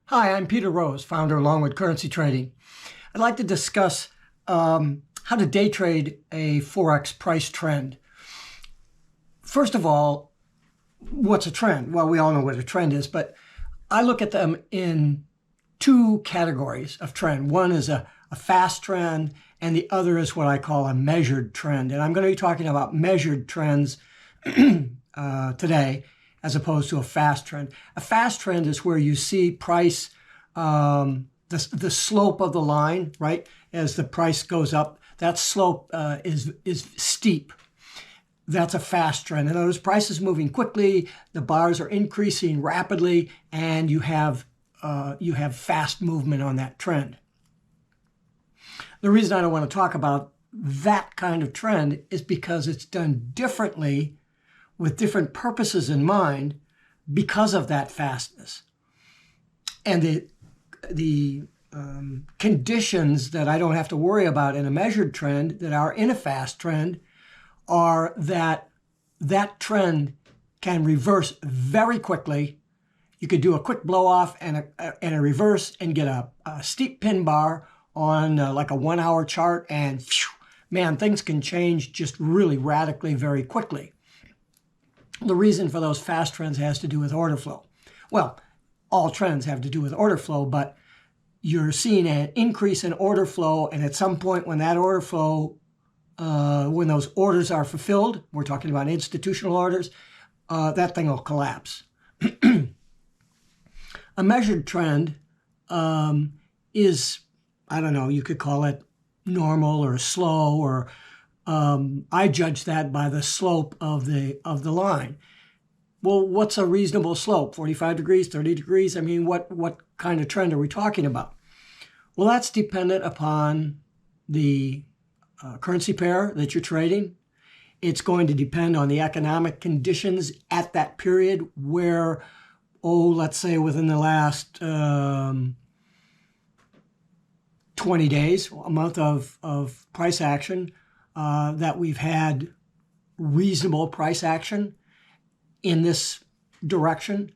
Hi, I'm Peter Rose, founder of Longwood Currency Trading. I'd like to discuss how to day trade a Forex price trend. First of all, what's a trend? Well, we all know what a trend is, but I look at them in two categories of trend. One is a fast trend, and the other is what I call a measured trend. And I'm going to be talking about measured trends today, as opposed to a fast trend. A fast trend is where you see price, the slope of the line, right? As the price goes up, that slope is steep. That's a fast trend. In other words, price is moving quickly, the bars are increasing rapidly, and you have fast movement on that trend. The reason I don't want to talk about that kind of trend is because it's done differently with different purposes in mind because of that fastness. And the conditions that I don't have to worry about in a measured trend that are in a fast trend are that trend can reverse very quickly. You could do a quick blow off and a reverse and get a steep pin bar on like a 1 hour chart, and phew, man, things can change just really radically very quickly. The reason for those fast trends has to do with order flow. Well, all trends have to do with order flow, but you're seeing an increase in order flow, and at some point when that order flow, when those orders are fulfilled, we're talking about institutional orders, that thing will collapse. A measured trend is, I don't know, you could call it normal or slow, or I judge that by the slope of the line. Well, what's a reasonable slope? 45 degrees, 30 degrees? I mean, what kind of trend are we talking about? Well, that's dependent upon the currency pair that you're trading. It's going to depend on the economic conditions at that period where, let's say within the last 20 days, a month of price action, that we've had reasonable price action in this direction.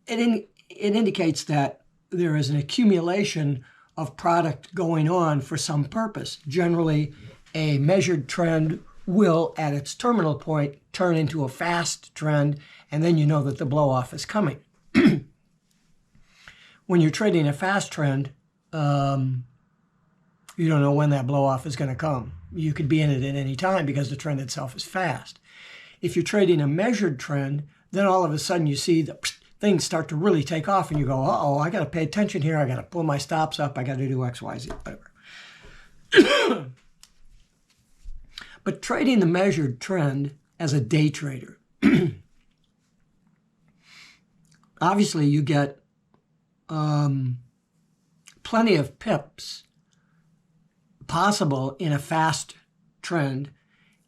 It indicates that there is an accumulation of product going on for some purpose. Generally, a measured trend will, at its terminal point, turn into a fast trend, and then you know that the blow-off is coming. When you're trading a fast trend, you don't know when that blow-off is going to come. You could be in it at any time because the trend itself is fast. If you're trading a measured trend, then all of a sudden you see the things start to really take off, and you go, uh-oh, I got to pay attention here. I got to pull my stops up. I got to do X, Y, Z, whatever. But trading the measured trend as a day trader, obviously you get plenty of pips possible in a fast trend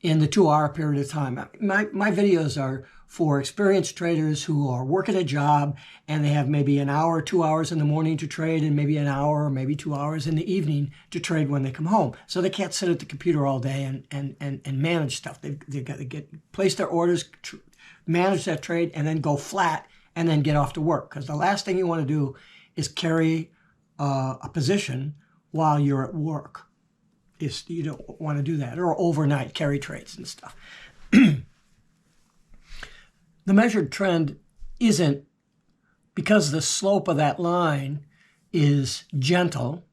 in the 2 hour period of time. My videos are for experienced traders who are working a job and they have maybe an hour, 2 hours in the morning to trade, and maybe an hour or maybe 2 hours in the evening to trade when they come home. So they can't sit at the computer all day and manage stuff. They've got to place their orders, manage that trade, and then go flat and then get off to work. Because the last thing you want to do is carry a position while you're at work. You don't want to do that, or overnight carry trades and stuff. The measured trend isn't, because the slope of that line is gentle,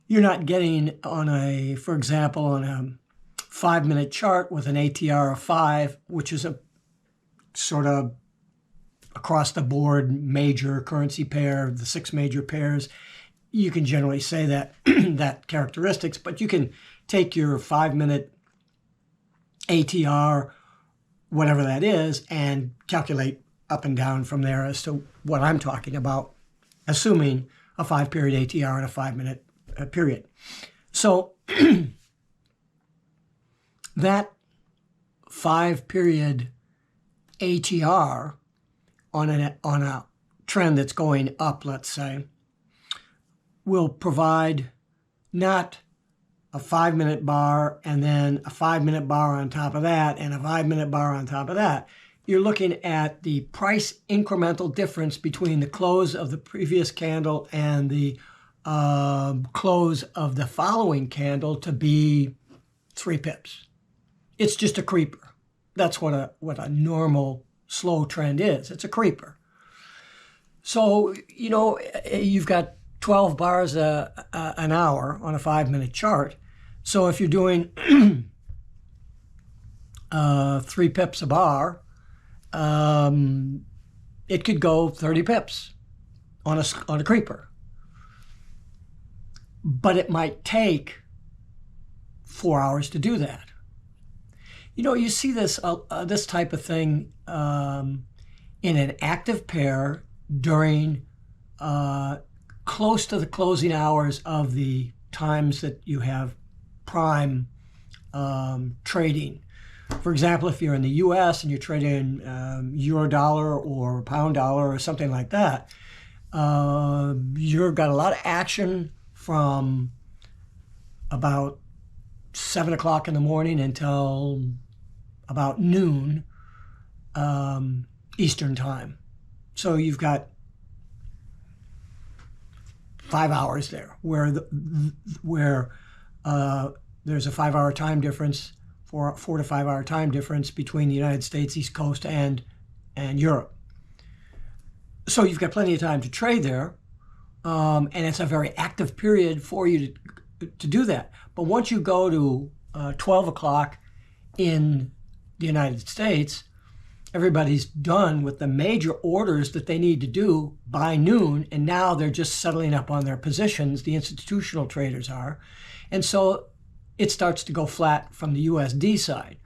you're not getting on for example, on a 5-minute chart with an ATR of 5, which is a sort of across the board major currency pair, the 6 major pairs. You can generally say that that characteristics, but you can take your 5-minute ATR, whatever that is, and calculate up and down from there as to what I'm talking about, assuming a 5-period ATR and a 5-minute period. So that 5-period ATR on a trend that's going up, let's say, will provide not a 5-minute bar and then a 5-minute bar on top of that and a 5-minute bar on top of that. you're looking at the price incremental difference between the close of the previous candle and the close of the following candle to be 3 pips. It's just a creeper. That's what a normal slow trend is. It's a creeper. So, you know, you've got 12 bars an hour on a 5-minute chart. So if you're doing 3 pips a bar, it could go 30 pips on a creeper. But it might take 4 hours to do that. You know, you see this type of thing in an active pair during close to the closing hours of the times that you have prime trading. For example, if you're in the U.S. and you're trading euro dollar or pound dollar or something like that, you've got a lot of action from about 7 o'clock in the morning until about noon Eastern time. So you've got 5 hours there where there's a 5-hour time difference, 4 to 5 hour time difference between the United States East Coast and Europe. So you've got plenty of time to trade there, and it's a very active period for you to do that. But once you go to 12 o'clock in the United States, everybody's done with the major orders that they need to do by noon, and now they're just settling up on their positions. The institutional traders are. And so it starts to go flat from the USD side.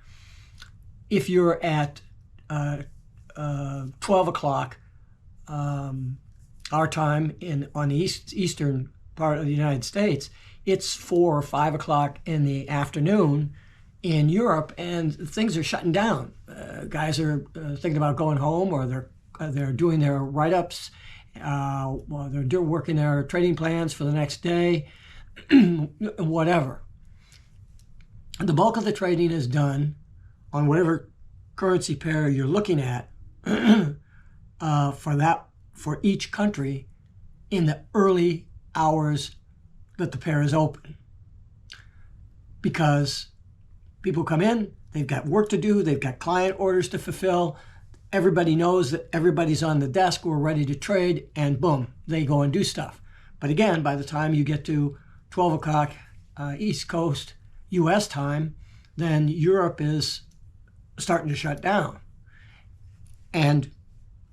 If you're at 12 o'clock our time on the eastern part of the United States, it's 4 or 5 o'clock in the afternoon in Europe, and things are shutting down. Guys are thinking about going home, or they're doing their write-ups, or they're working their trading plans for the next day, whatever. The bulk of the trading is done on whatever currency pair you're looking at for each country in the early hours that the pair is open. Because people come in, they've got work to do, they've got client orders to fulfill, everybody knows that everybody's on the desk, we're ready to trade, and boom, they go and do stuff. But again, by the time you get to 12 o'clock East Coast US time, then Europe is starting to shut down. And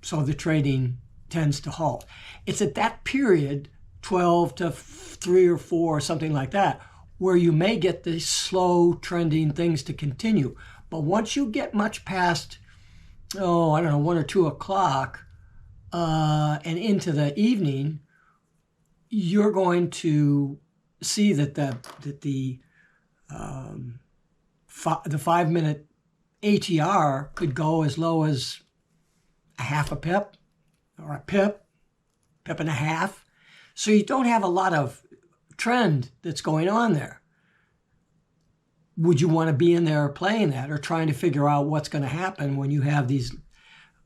so the trading tends to halt. It's at that period, 12 to 3 or 4 or something like that, where you may get the slow trending things to continue. But once you get much past, 1 or 2 o'clock and into the evening, you're going to see that the 5-minute ATR could go as low as a half a pip or a pip and a half. So you don't have a lot of trend that's going on there. Would you want to be in there playing that or trying to figure out what's going to happen when you have these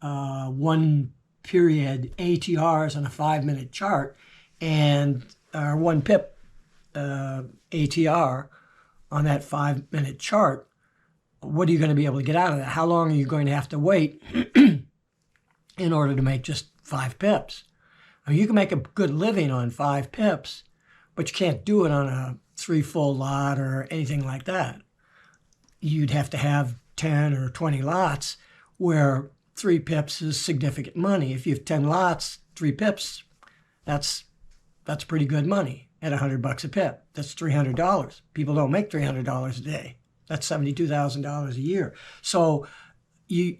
1 period ATRs on a 5-minute chart and 1 pip ATR on that 5-minute chart? What are you going to be able to get out of that? How long are you going to have to wait in order to make just 5 pips? I mean, you can make a good living on 5 pips, but you can't do it on a 3 full lot or anything like that. You'd have to have 10 or 20 lots where 3 pips is significant money. If you have 10 lots, 3 pips, that's pretty good money at $100 a pip. That's $300. People don't make $300 a day. That's $72,000 a year. So if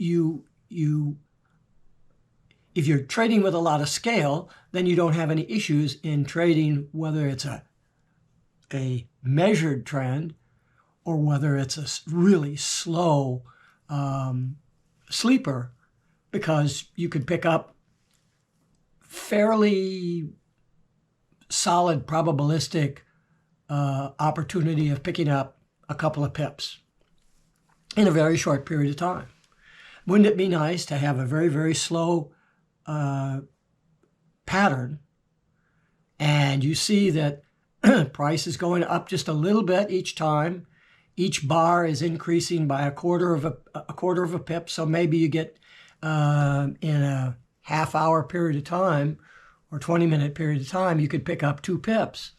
you're trading with a lot of scale, then you don't have any issues in trading, whether it's a measured trend or whether it's a really slow sleeper, because you could pick up fairly solid probabilistic opportunity of picking up a couple of pips in a very short period of time. Wouldn't it be nice to have a very, very slow pattern, and you see that price is going up just a little bit each time. Each bar is increasing by a quarter of a pip. So maybe you get in a half-hour period of time or 20-minute period of time, you could pick up 2 pips.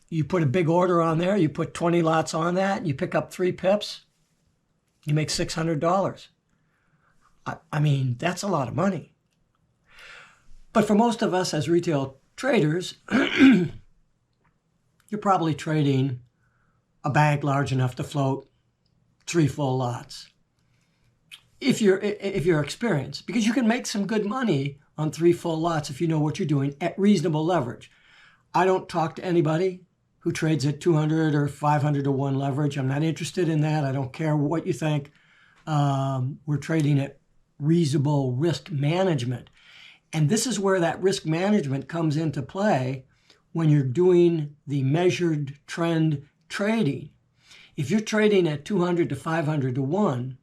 You put a big order on there, you put 20 lots on that, and you pick up 3 pips, you make $600. I mean, that's a lot of money. But for most of us as retail traders, you're probably trading a bank large enough to float 3 full lots. If you're experienced, because you can make some good money on 3 full lots if you know what you're doing at reasonable leverage. I don't talk to anybody who trades at 200 or 500 to 1 leverage. I'm not interested in that. I don't care what you think. We're trading at reasonable risk management. And this is where that risk management comes into play when you're doing the measured trend trading. If you're trading at 200 to 500 to 1,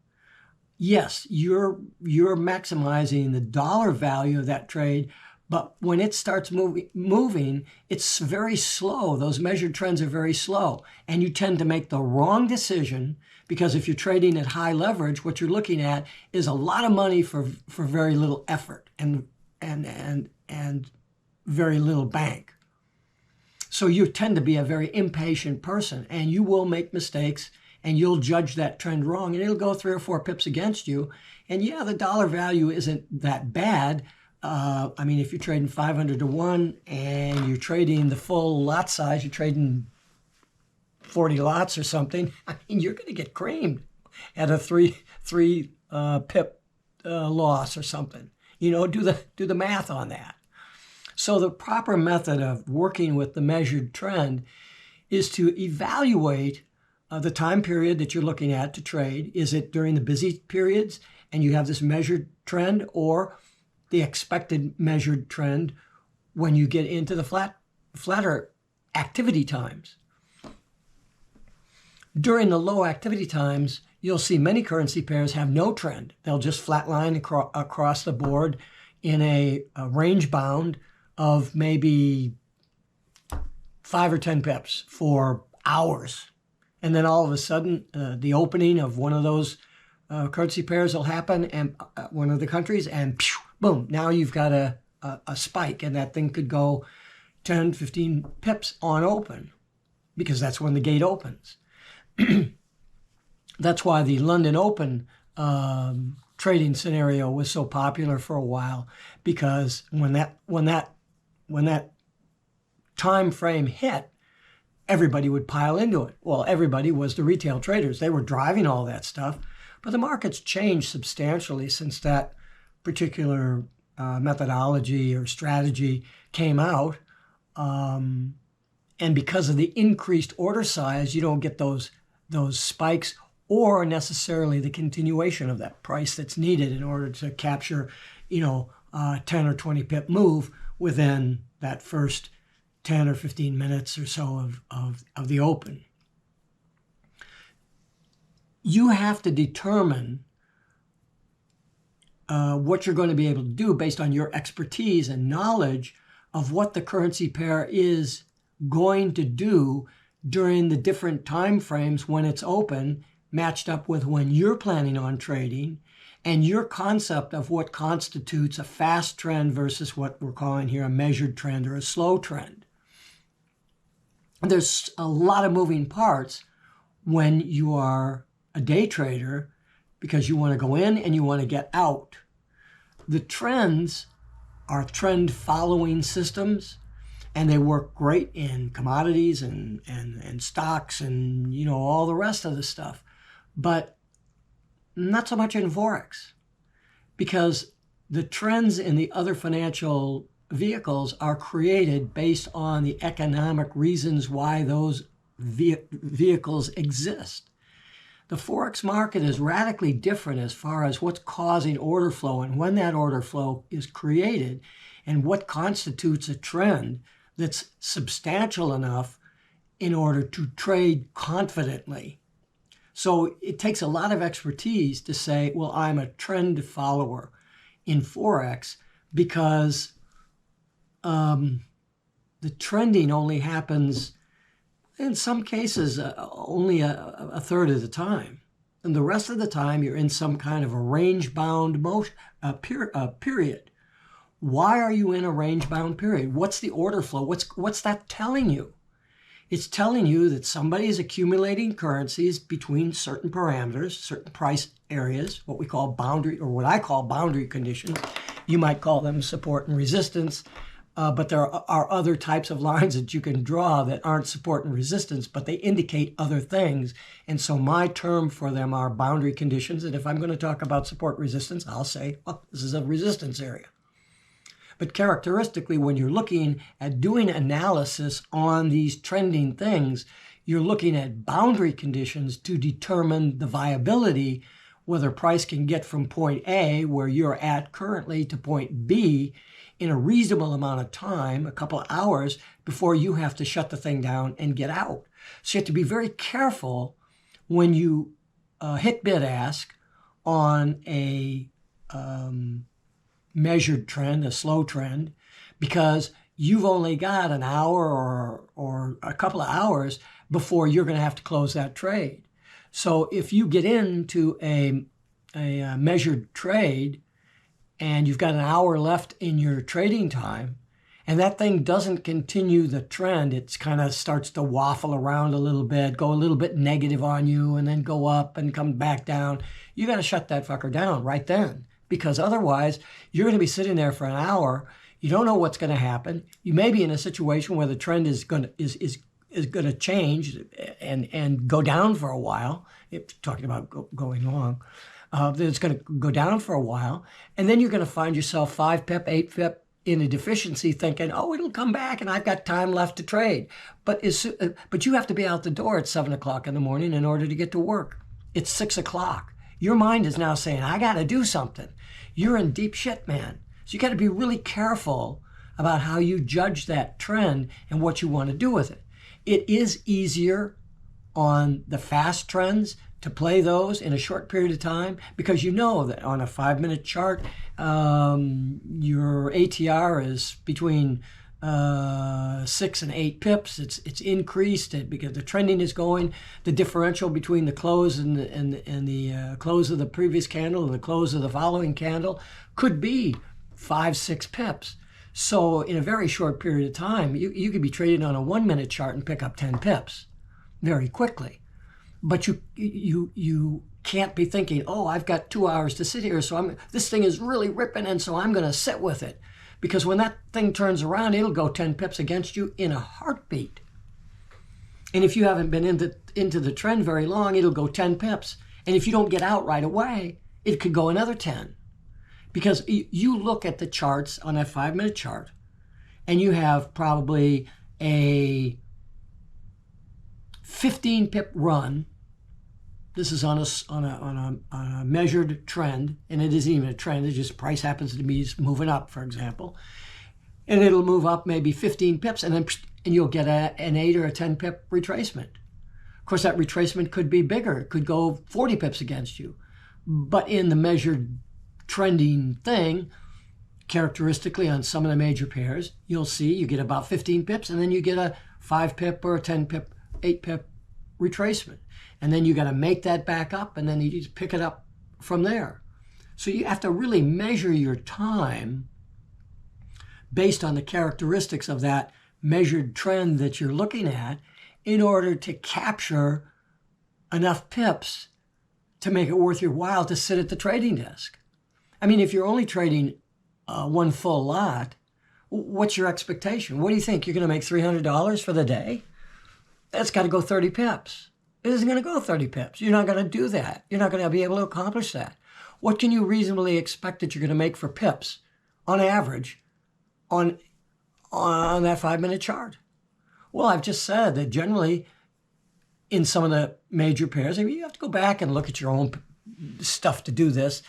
yes, you're maximizing the dollar value of that trade, but when it starts moving, it's very slow. Those measured trends are very slow, and you tend to make the wrong decision, because if you're trading at high leverage, what you're looking at is a lot of money for very little effort and very little bank. So you tend to be a very impatient person, and you will make mistakes, and you'll judge that trend wrong, and it'll go 3 or 4 pips against you. And yeah, the dollar value isn't that bad. I mean, if you're trading 500 to 1 and you're trading the full lot size, you're trading 40 lots or something, I mean, you're going to get creamed at a 3 pip loss or something. You know, do the math on that. So the proper method of working with the measured trend is to evaluate the time period that you're looking at to trade. Is it during the busy periods and you have this measured trend, or the expected measured trend when you get into the flatter activity times? During the low activity times, you'll see many currency pairs have no trend. They'll just flatline across the board in a range bound of maybe 5 or 10 pips for hours. And then all of a sudden, the opening of one of those currency pairs will happen, and one of the countries, and pew, boom, now you've got a spike, and that thing could go 10, 15 pips on open, because that's when the gate opens. That's why the London Open trading scenario was so popular for a while, because when that time frame hit, everybody would pile into it. Well, everybody was the retail traders. They were driving all that stuff, but the market's changed substantially since that particular methodology or strategy came out. And because of the increased order size, you don't get those spikes or necessarily the continuation of that price that's needed in order to capture, 10 or 20 pip move within that first 10 or 15 minutes or so of the open. You have to determine what you're going to be able to do based on your expertise and knowledge of what the currency pair is going to do during the different time frames when it's open, matched up with when you're planning on trading, and your concept of what constitutes a fast trend versus what we're calling here a measured trend or a slow trend. There's a lot of moving parts when you are a day trader, because you want to go in and you want to get out. The trends are trend following systems, and they work great in commodities and stocks and all the rest of the stuff, but not so much in Forex, because the trends in the other financial vehicles are created based on the economic reasons why those vehicles exist. The Forex market is radically different as far as what's causing order flow and when that order flow is created and what constitutes a trend that's substantial enough in order to trade confidently. So it takes a lot of expertise to say, well, I'm a trend follower in Forex, because the trending only happens, in some cases, only a third of the time. And the rest of the time, you're in some kind of a range-bound period. Why are you in a range-bound period? What's the order flow? What's that telling you? It's telling you that somebody is accumulating currencies between certain parameters, certain price areas, what we call boundary, or what I call boundary conditions. You might call them support and resistance, but there are other types of lines that you can draw that aren't support and resistance, but they indicate other things. And so my term for them are boundary conditions. And if I'm going to talk about support resistance, I'll say, well, this is a resistance area. But characteristically, when you're looking at doing analysis on these trending things, you're looking at boundary conditions to determine the viability, whether price can get from point A, where you're at currently, to point B in a reasonable amount of time, a couple of hours, before you have to shut the thing down and get out. So you have to be very careful when you hit bid ask on a measured trend, a slow trend, because you've only got an hour or a couple of hours before you're going to have to close that trade. So if you get into a measured trade and you've got an hour left in your trading time, and that thing doesn't continue the trend, it kind of starts to waffle around a little bit, go a little bit negative on you, and then go up and come back down, you got to shut that fucker down right then. Because otherwise, you're going to be sitting there for an hour. You don't know what's going to happen. You may be in a situation where the trend is going to change and go down for a while. If talking about going long, it's going to go down for a while, and then you're going to find yourself 5 pip, 8 pip in a deficiency, thinking, "Oh, it'll come back, and I've got time left to trade." But you have to be out the door at 7 o'clock in the morning in order to get to work. It's 6 o'clock. Your mind is now saying, I got to do something. You're in deep shit, man. So you got to be really careful about how you judge that trend and what you want to do with it. It is easier on the fast trends to play those in a short period of time, because you know that on a 5-minute chart, your ATR is between 6 and 8 pips. It's increased because the trending is going. The differential between the close and the close of the previous candle and the close of the following candle could be 5-6 pips. So in a very short period of time, you could be trading on a 1-minute chart and pick up 10 pips very quickly. But you can't be thinking, oh, I've got 2 hours to sit here, so this thing is really ripping, and so I'm going to sit with it. Because when that thing turns around, it'll go 10 pips against you in a heartbeat. And if you haven't been into the trend very long, it'll go 10 pips. And if you don't get out right away, it could go another 10. Because you look at the charts on that 5-minute chart, and you have probably a 15 pip run. This is on a measured trend, and it isn't even a trend. It's just price happens to be moving up, for example, and it'll move up maybe 15 pips, and you'll get an 8 or a 10 pip retracement. Of course, that retracement could be bigger. It could go 40 pips against you, but in the measured trending thing, characteristically on some of the major pairs, you'll see you get about 15 pips, and then you get a 5 pip or a 10 pip, 8 pip retracement. And then you got to make that back up, and then you just pick it up from there. So you have to really measure your time based on the characteristics of that measured trend that you're looking at in order to capture enough pips to make it worth your while to sit at the trading desk. I mean, if you're only trading one full lot, what's your expectation? What do you think? You're going to make $300 for the day? That's got to go 30 pips. It isn't going to go 30 pips. You're not going to do that. You're not going to be able to accomplish that. What can you reasonably expect that you're going to make for pips on average on that 5-minute chart? Well, I've just said that generally in some of the major pairs, I mean, you have to go back and look at your own stuff to do this.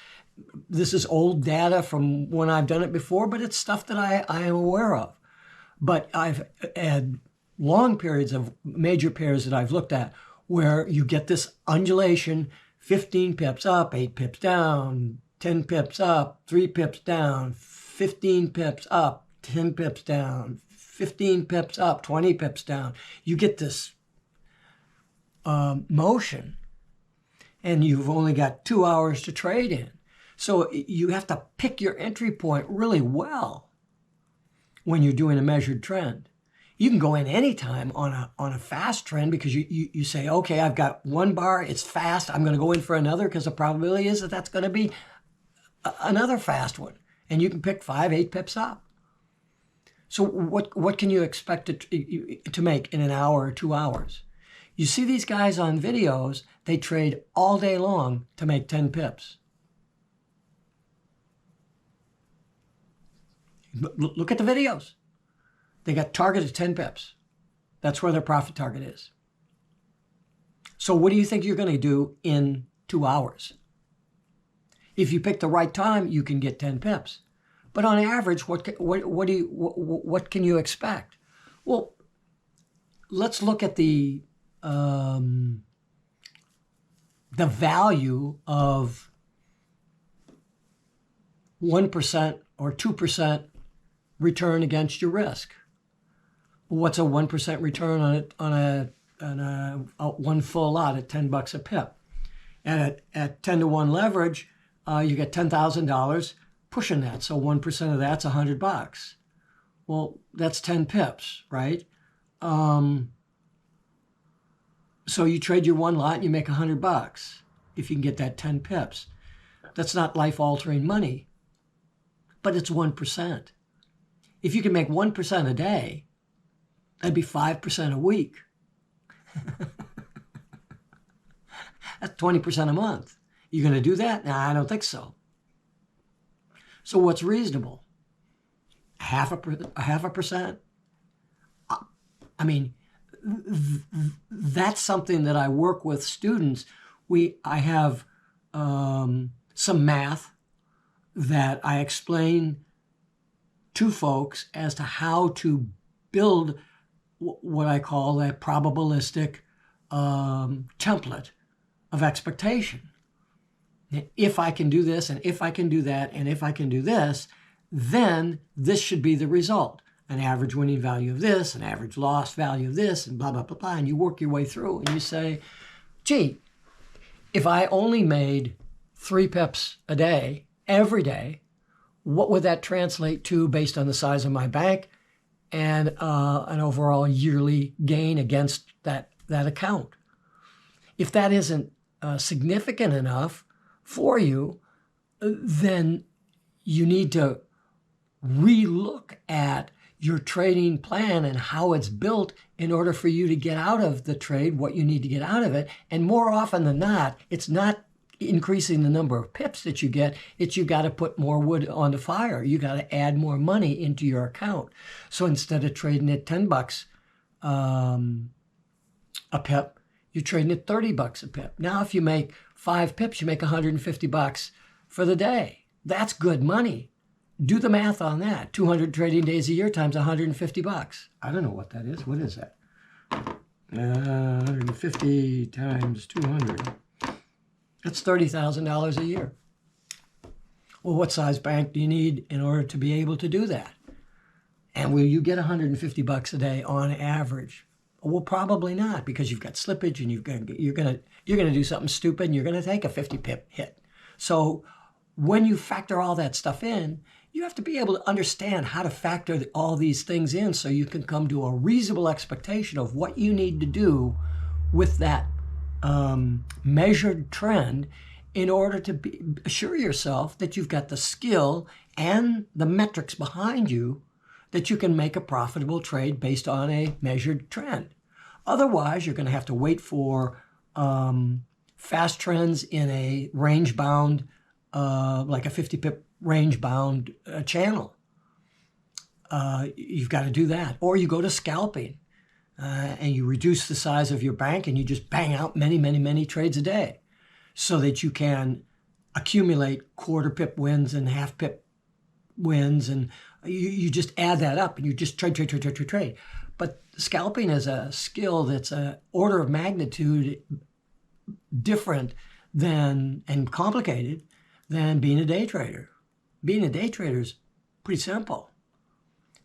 This is old data from when I've done it before, but it's stuff that I am aware of. But I've had long periods of major pairs that I've looked at where you get this undulation, 15 pips up, 8 pips down, 10 pips up, 3 pips down, 15 pips up, 10 pips down, 15 pips up, 20 pips down. You get this motion, and you've only got 2 hours to trade in. So you have to pick your entry point really well when you're doing a measured trend. You can go in anytime on a fast trend because you say, okay, I've got one bar, it's fast, I'm going to go in for another because the probability is that that's going to be another fast one. And you can pick 5, 8 pips up. So what can you expect to make in an hour or 2 hours? You see these guys on videos, they trade all day long to make 10 pips. Look at the videos. They got targeted 10 pips. That's where their profit target is. So what do you think you're going to do in 2 hours? If you pick the right time, you can get 10 pips. But on average, what can you expect? Well, let's look at the value of 1% or 2% return against your risk. What's a 1% return on a one full lot at $10 a pip? And at 10 to 1 leverage, you get $10,000 pushing that. So 1% of that's $100. Well, that's 10 pips, right? So you trade your one lot and you make $100 if you can get that 10 pips. That's not life-altering money, but it's 1%. If you can make 1% a day, that'd be 5% a week. That's 20% a month. You going to do that? Nah, I don't think so. So what's reasonable? Half a percent? I mean, that's something that I work with students. I have some math that I explain to folks as to how to build what I call a probabilistic template of expectation. If I can do this, and if I can do that, and if I can do this, then this should be the result. An average winning value of this, an average loss value of this, and blah, blah, blah, blah. And you work your way through and you say, gee, if I only made 3 pips a day, every day, what would that translate to based on the size of my bank and an overall yearly gain against that account? If that isn't significant enough for you, then you need to relook at your trading plan and how it's built in order for you to get out of the trade what you need to get out of it. And more often than not, it's not increasing the number of pips that you get, it's you got to put more wood on the fire. You got to add more money into your account. So instead of trading at $10 a pip, you're trading at $30 a pip. Now, if you make 5 pips, you make $150 for the day. That's good money. Do the math on that. 200 trading days a year times $150. I don't know what that is. What is that? 150 times 200. That's $30,000 a year. Well, what size bank do you need in order to be able to do that? And will you get $150 a day on average? Well, probably not, because you've got slippage and you're gonna do something stupid and you're gonna take a 50 pip hit. So when you factor all that stuff in, you have to be able to understand how to factor all these things in so you can come to a reasonable expectation of what you need to do with that measured trend in order to assure yourself that you've got the skill and the metrics behind you that you can make a profitable trade based on a measured trend. Otherwise, you're going to have to wait for fast trends in a range-bound, like a 50-pip range-bound channel. You've got to do that. Or you go to scalping and you reduce the size of your bank and you just bang out many, many, many trades a day so that you can accumulate quarter-pip wins and half-pip wins, and you just add that up and you just trade. But scalping is a skill that's an order of magnitude different than and complicated than being a day trader. Being a day trader is pretty simple.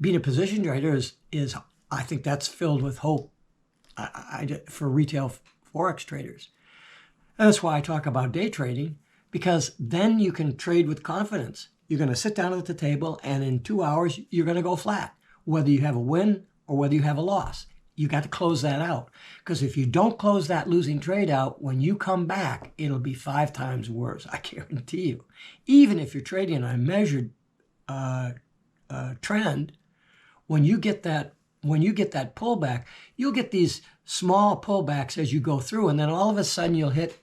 Being a position trader is I think that's filled with hope for retail Forex traders. And that's why I talk about day trading, because then you can trade with confidence. You're going to sit down at the table, and in 2 hours, you're going to go flat, whether you have a win or whether you have a loss. You got to close that out, because if you don't close that losing trade out, when you come back, it'll be 5 times worse. I guarantee you. Even if you're trading on a measured trend, when you get that pullback, you'll get these small pullbacks as you go through, and then all of a sudden you'll hit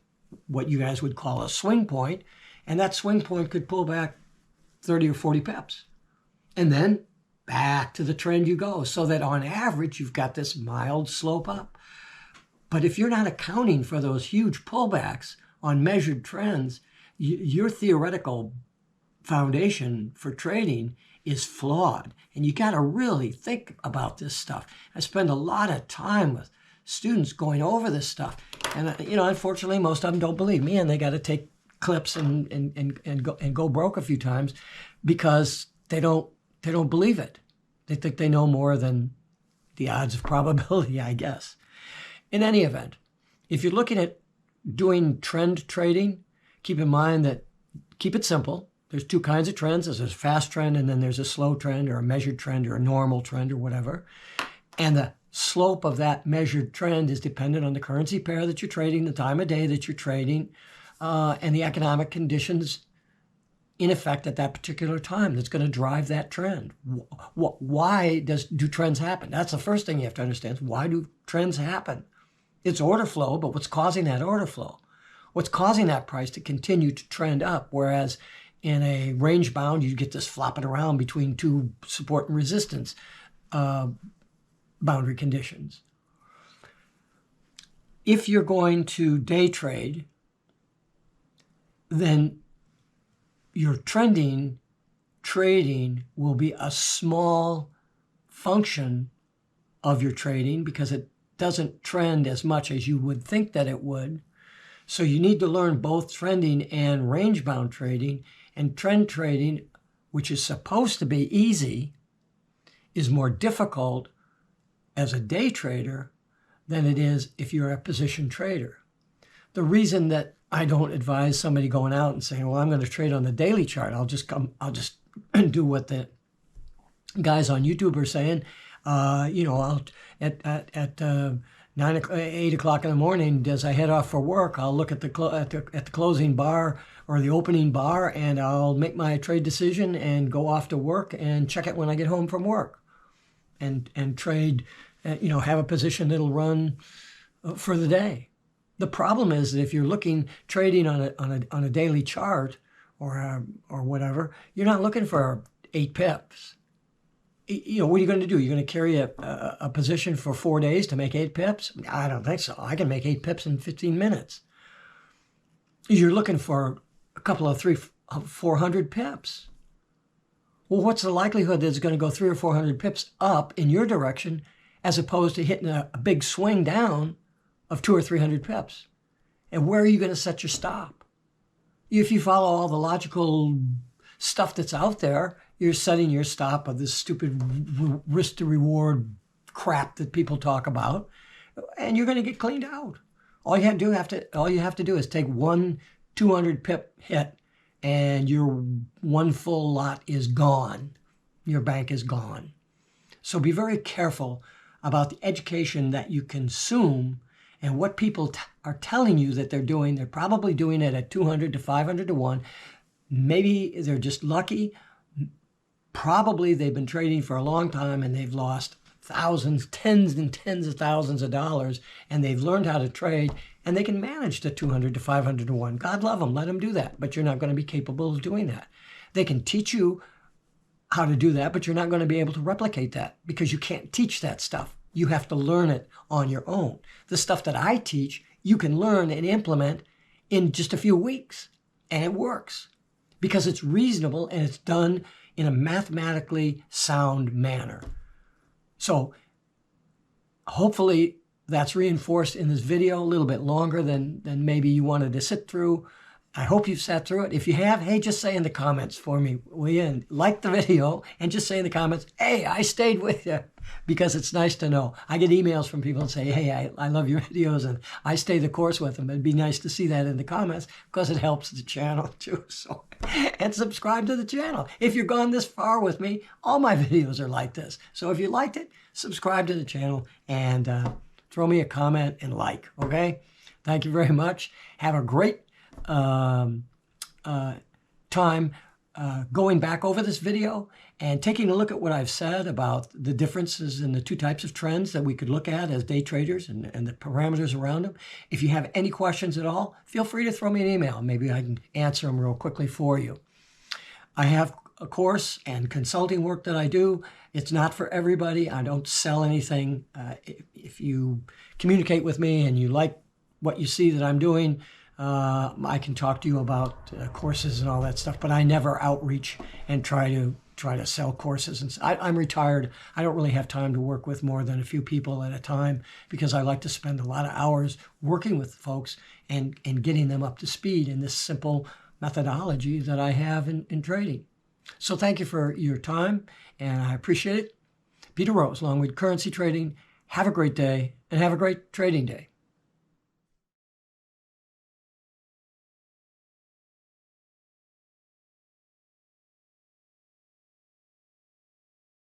what you guys would call a swing point, and that swing point could pull back 30 or 40 pips. And then back to the trend you go, so that on average, you've got this mild slope up. But if you're not accounting for those huge pullbacks on measured trends, your theoretical foundation for trading is flawed. And you got to really think about this stuff. I spend a lot of time with students going over this stuff. And, unfortunately, most of them don't believe me, and they got to take clips and go broke a few times because they don't believe it. They think they know more than the odds of probability, I guess. In any event, if you're looking at doing trend trading, keep in mind that, keep it simple. There's 2 kinds of trends. There's a fast trend, and then there's a slow trend or a measured trend or a normal trend or whatever. And the slope of that measured trend is dependent on the currency pair that you're trading, the time of day that you're trading, and the economic conditions in effect at that particular time that's going to drive that trend. Why do trends happen? That's the first thing you have to understand. Why do trends happen? It's order flow, but what's causing that order flow? What's causing that price to continue to trend up? Whereas in a range bound, you get this flopping around between 2 support and resistance boundary conditions. If you're going to day trade, then your trading will be a small function of your trading because it doesn't trend as much as you would think that it would. So you need to learn both trending and range-bound trading. And trend trading, which is supposed to be easy, is more difficult as a day trader than it is if you're a position trader. The reason that I don't advise somebody going out and saying, well, I'm going to trade on the daily chart. I'll just do what the guys on YouTube are saying. I'll at 8 o'clock in the morning, as I head off for work, I'll look at the closing bar or the opening bar, and I'll make my trade decision and go off to work and check it when I get home from work, and trade, have a position that'll run for the day. The problem is that if you're trading on a daily chart or whatever, you're not looking for 8 pips. What are you going to do? You're going to carry a position for 4 days to make 8 pips? I don't think so. I can make 8 pips in 15 minutes. You're looking for a couple of 400 pips. Well, what's the likelihood that it's going to go 300 or 400 pips up in your direction as opposed to hitting a big swing down of 200 or 300 pips? And where are you going to set your stop? If you follow all the logical stuff that's out there, you're setting your stop of this stupid risk to reward crap that people talk about, and you're going to get cleaned out. All you have to do is take one 200 pip hit, and your one full lot is gone. Your bank is gone. So be very careful about the education that you consume and what people are telling you that they're doing. They're probably doing it at 200 to 500 to 1. Maybe they're just lucky. Probably they've been trading for a long time and they've lost thousands, tens and tens of thousands of dollars, and they've learned how to trade, and they can manage to 200 to 500 to 1. God love them. Let them do that. But you're not going to be capable of doing that. They can teach you how to do that, but you're not going to be able to replicate that because you can't teach that stuff. You have to learn it on your own. The stuff that I teach, you can learn and implement in just a few weeks, and it works because it's reasonable and it's done in a mathematically sound manner. So hopefully that's reinforced in this video a little bit longer than maybe you wanted to sit through. I hope you've sat through it. If you have, hey, just say in the comments for me, will you? And like the video and just say in the comments, hey, I stayed with you, because it's nice to know. I get emails from people and say, hey, I love your videos and I stay the course with them. It'd be nice to see that in the comments because it helps the channel too. So, and subscribe to the channel. If you've gone this far with me, all my videos are like this. So if you liked it, subscribe to the channel and throw me a comment and like, okay? Thank you very much. Have a great time going back over this video and taking a look at what I've said about the differences in the two types of trends that we could look at as day traders and the parameters around them. If you have any questions at all, feel free to throw me an email. Maybe I can answer them real quickly for you. I have a course and consulting work that I do. It's not for everybody. I don't sell anything. If you communicate with me and you like what you see that I'm doing, I can talk to you about courses and all that stuff, but I never outreach and try to sell courses. And I'm retired. I don't really have time to work with more than a few people at a time because I like to spend a lot of hours working with folks and getting them up to speed in this simple methodology that I have in trading. So thank you for your time, and I appreciate it. Peter Rose, Longwood Currency Trading. Have a great day, and have a great trading day.